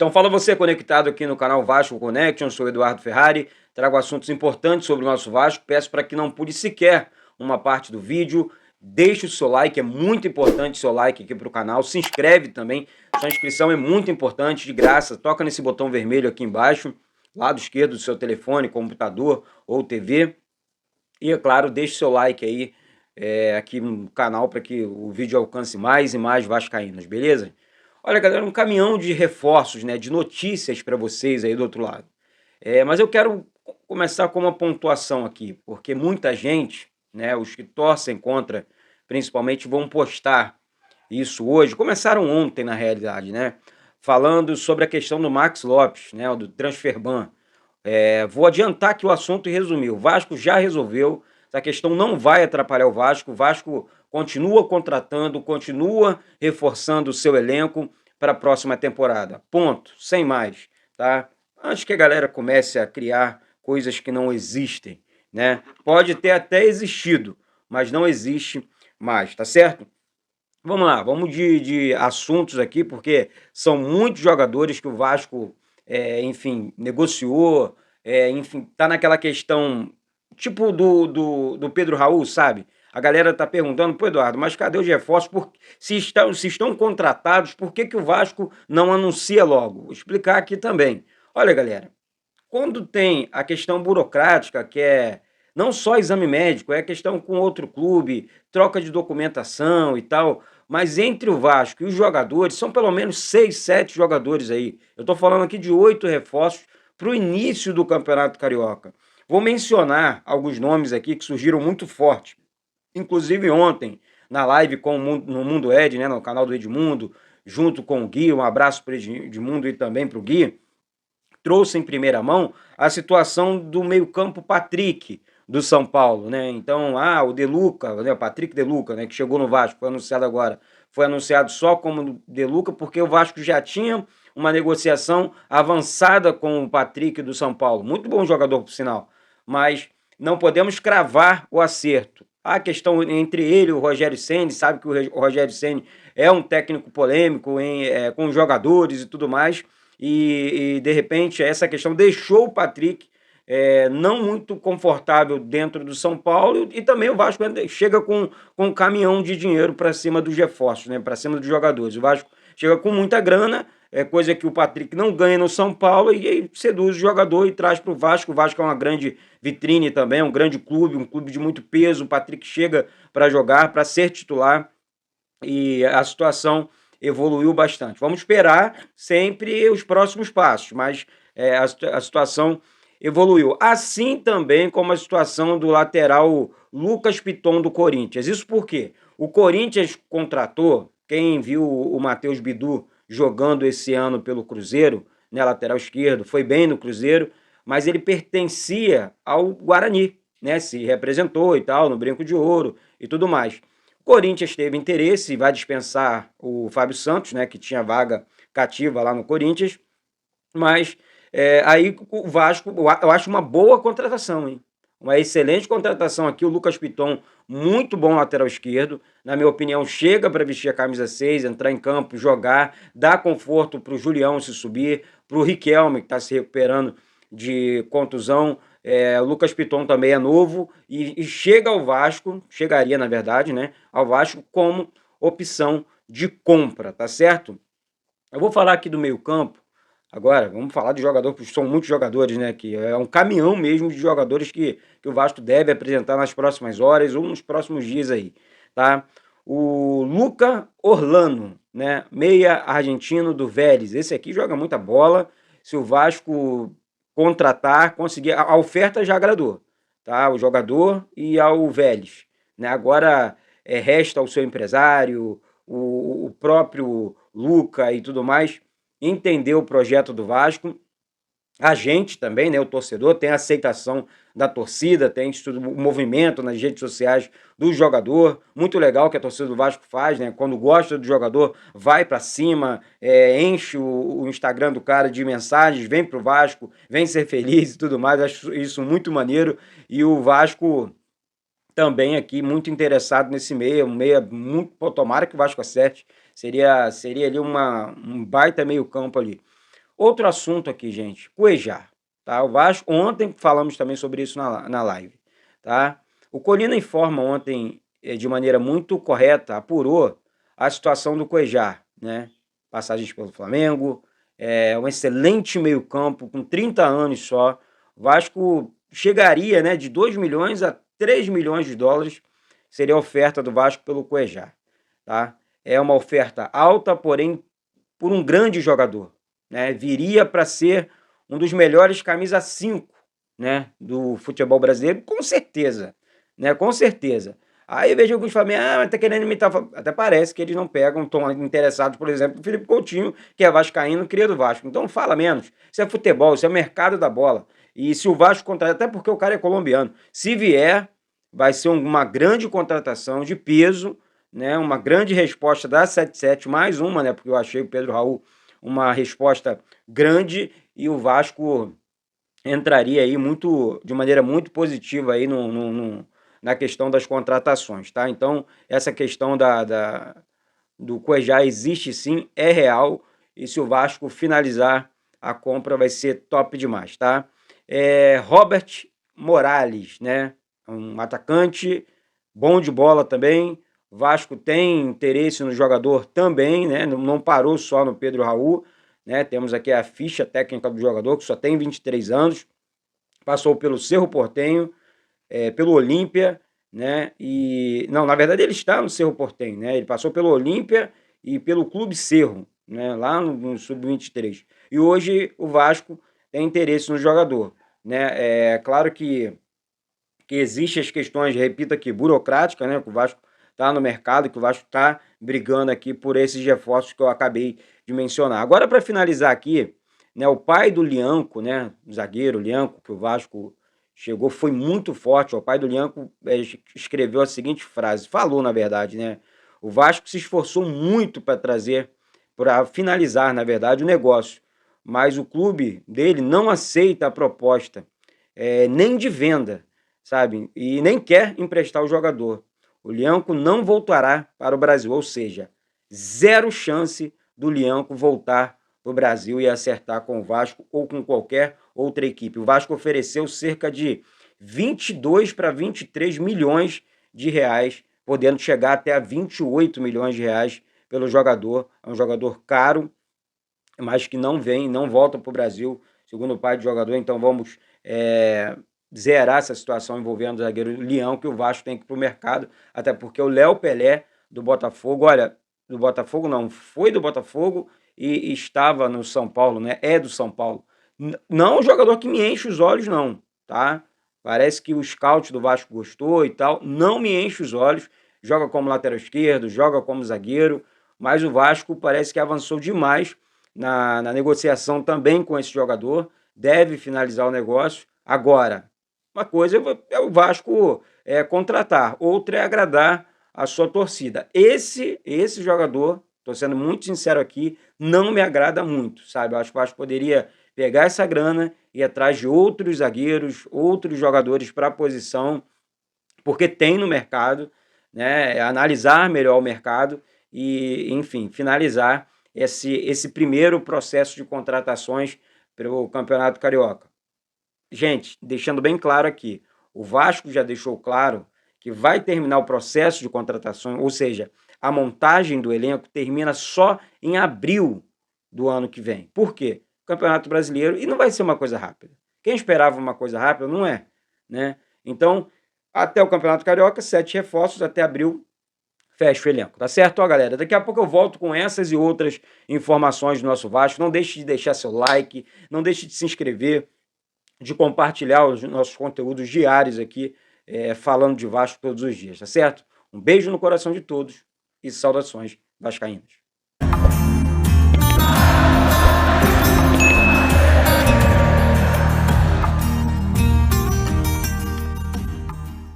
Então fala você conectado aqui no canal Vasco Connection, sou Eduardo Ferrari, trago assuntos importantes sobre o nosso Vasco, peço para que não pule sequer uma parte do vídeo, deixe o seu like, é muito importante o seu like aqui para o canal, se inscreve também, sua inscrição é muito importante, de graça, toca nesse botão vermelho aqui embaixo, lado esquerdo do seu telefone, computador ou TV, e é claro, deixe seu like aí aqui no canal para que o vídeo alcance mais e mais vascaínos, beleza? Olha, galera, um caminhão de reforços, né, de notícias para vocês aí do outro lado. Mas eu quero começar com uma pontuação aqui, porque muita gente, né, os que torcem contra, principalmente, vão postar isso hoje. Começaram ontem, na realidade, né, falando sobre a questão do Max Lopes, né, do transfer ban. Vou adiantar aqui o assunto e resumir. O Vasco já resolveu, essa questão não vai atrapalhar o Vasco continua contratando, continua reforçando o seu elenco para a próxima temporada. Ponto, sem mais, tá? Antes que a galera comece a criar coisas que não existem, né? Pode ter até existido, mas não existe mais, tá certo? Vamos lá, vamos de assuntos aqui, porque são muitos jogadores que o Vasco, enfim, negociou, enfim, tá naquela questão, tipo do Pedro Raul, sabe? A galera tá perguntando, pô, Eduardo, mas cadê os reforços? Se estão contratados, por que que o Vasco não anuncia logo? Vou explicar aqui também. Olha, galera, quando tem a questão burocrática, que é não só exame médico, é questão com outro clube, troca de documentação e tal, mas entre o Vasco e os jogadores, são pelo menos 6, 7 jogadores aí. Eu estou falando aqui de 8 reforços para o início do Campeonato Carioca. Vou mencionar alguns nomes aqui que surgiram muito forte. Inclusive ontem, na live no Mundo Ed, né, no canal do Edmundo, junto com o Gui, um abraço para o Edmundo e também para o Gui, trouxe em primeira mão a situação do meio-campo Patrick do São Paulo, né? Então, o De Luca, né, o Patrick De Luca, né, que chegou no Vasco, foi anunciado agora, foi anunciado só como De Luca porque o Vasco já tinha uma negociação avançada com o Patrick do São Paulo. Muito bom jogador, por sinal, mas não podemos cravar o acerto. A questão entre ele e o Rogério Ceni, sabe que o Rogério Ceni é um técnico polêmico com os jogadores e tudo mais, e de repente essa questão deixou o Patrick não muito confortável dentro do São Paulo, e também o Vasco chega com um caminhão de dinheiro para cima dos reforços, né, para cima dos jogadores. O Vasco chega com muita grana, coisa que o Patrick não ganha no São Paulo, e aí seduz o jogador e traz para o Vasco. O Vasco é uma grande vitrine também, um grande clube, um clube de muito peso. O Patrick chega para jogar, para ser titular, e a situação evoluiu bastante. Vamos esperar sempre os próximos passos, mas a situação evoluiu. Assim também como a situação do lateral Lucas Piton do Corinthians. Isso porque o Corinthians contratou, quem viu o Matheus Bidu jogando esse ano pelo Cruzeiro, né, lateral esquerdo, foi bem no Cruzeiro, mas ele pertencia ao Guarani, né, se representou e tal, no Brinco de Ouro e tudo mais. O Corinthians teve interesse e vai dispensar o Fábio Santos, né, que tinha vaga cativa lá no Corinthians, mas aí o Vasco, eu acho uma boa contratação, hein? Uma excelente contratação aqui, o Lucas Piton, muito bom lateral esquerdo, na minha opinião, chega para vestir a camisa 6, entrar em campo, jogar, dar conforto para o Julião se subir, para o Riquelme, que está se recuperando de contusão. O Lucas Piton também é novo e chega ao Vasco, chegaria na verdade, né, ao Vasco como opção de compra, tá certo? Eu vou falar aqui do meio campo. Agora, vamos falar de jogador, porque são muitos jogadores, né? Que é um caminhão mesmo de jogadores que o Vasco deve apresentar nas próximas horas ou nos próximos dias aí, tá? O Luca Orlando, né? Meia argentino do Vélez. Esse aqui joga muita bola. Se o Vasco contratar, conseguir. A oferta já agradou, tá? O jogador e ao Vélez, né? Agora resta ao seu empresário, o próprio Luca e tudo mais entender o projeto do Vasco. A gente também, né, o torcedor, tem a aceitação da torcida, tem o movimento nas redes sociais do jogador, muito legal que a torcida do Vasco faz, né, quando gosta do jogador, vai para cima, enche o Instagram do cara de mensagens, vem pro Vasco, vem ser feliz e tudo mais, acho isso muito maneiro, e o Vasco também aqui muito interessado nesse meia, um meia muito, pô, tomara que o Vasco acerte, seria ali um baita meio campo ali. Outro assunto aqui, gente, Cuejá, tá? O Vasco, ontem falamos também sobre isso na live, tá? O Colina Informa ontem, de maneira muito correta, apurou a situação do Cuejá, né? Passagens pelo Flamengo, um excelente meio-campo, com 30 anos só. O Vasco chegaria, né, de 2 milhões a 3 milhões de dólares, seria a oferta do Vasco pelo Cuejá, tá? É uma oferta alta, porém, por um grande jogador, né? Viria para ser um dos melhores camisa 5, né, do futebol brasileiro, com certeza, né? Com certeza. Aí eu vejo alguns falando, mas tá querendo imitar. Até parece que eles não pegam, estão interessados, por exemplo, no Felipe Coutinho, que é vascaíno, cria do Vasco. Então fala menos. Isso é futebol, isso é mercado da bola. E se o Vasco contratar, até porque o cara é colombiano, se vier, vai ser uma grande contratação de peso, né? Uma grande resposta da 77, mais uma, né? Porque eu achei o Pedro Raul uma resposta grande e o Vasco entraria aí de maneira muito positiva aí na questão das contratações, tá? Então, essa questão do Cuejá existe sim, é real, e se o Vasco finalizar a compra vai ser top demais, tá? Robert Morales, né? Um atacante, bom de bola também. Vasco tem interesse no jogador também, né? Não parou só no Pedro Raul, né? Temos aqui a ficha técnica do jogador, que só tem 23 anos, passou pelo Cerro Porteño, pelo Olímpia, né? E não, na verdade ele está no Cerro Porteño, né? Ele passou pelo Olímpia e pelo Clube Cerro, né? Lá no Sub-23. E hoje o Vasco tem interesse no jogador, né? É claro que existem as questões, repito aqui, burocráticas, né? Que o Vasco está no mercado, que o Vasco está brigando aqui por esses reforços que eu acabei de mencionar. Agora, para finalizar aqui, né? O pai do Lianco, né? O zagueiro Lianco, que o Vasco chegou, foi muito forte. O pai do Lianco escreveu a seguinte frase, falou na verdade, né? O Vasco se esforçou muito para trazer, para finalizar, na verdade, o negócio, mas o clube dele não aceita a proposta, nem de venda, sabe? E nem quer emprestar o jogador. O Lianco não voltará para o Brasil, ou seja, zero chance do Lianco voltar para o Brasil e acertar com o Vasco ou com qualquer outra equipe. O Vasco ofereceu cerca de 22 para 23 milhões de reais, podendo chegar até a 28 milhões de reais pelo jogador. É um jogador caro, mas que não vem, não volta para o Brasil, segundo o pai do jogador. Então vamos zerar essa situação envolvendo o zagueiro Leão, que o Vasco tem que ir para o mercado, até porque o Léo Pelé do Botafogo, olha, do Botafogo não, foi do Botafogo e estava no São Paulo, né? É do São Paulo. Não é um jogador que me enche os olhos, não, tá? Parece que o scout do Vasco gostou e tal, não me enche os olhos, joga como lateral esquerdo, joga como zagueiro, mas o Vasco parece que avançou demais na negociação também com esse jogador, deve finalizar o negócio. Agora, uma coisa é o Vasco contratar, outra é agradar a sua torcida. Esse jogador, estou sendo muito sincero aqui, não me agrada muito, sabe? Eu acho que o Vasco poderia pegar essa grana e ir atrás de outros zagueiros, outros jogadores para a posição, porque tem no mercado, né? Analisar melhor o mercado e, enfim, finalizar esse primeiro processo de contratações para o Campeonato Carioca. Gente, deixando bem claro aqui, o Vasco já deixou claro que vai terminar o processo de contratação, ou seja, a montagem do elenco termina só em abril do ano que vem. Por quê? Campeonato Brasileiro, e não vai ser uma coisa rápida. Quem esperava uma coisa rápida, não é, né? Então, até o Campeonato Carioca, 7 reforços, até abril, fecha o elenco, tá certo? Ó, galera, daqui a pouco eu volto com essas e outras informações do nosso Vasco. Não deixe de deixar seu like, não deixe de se inscrever, de compartilhar os nossos conteúdos diários aqui, falando de Vasco todos os dias, tá certo? Um beijo no coração de todos e saudações vascaínas.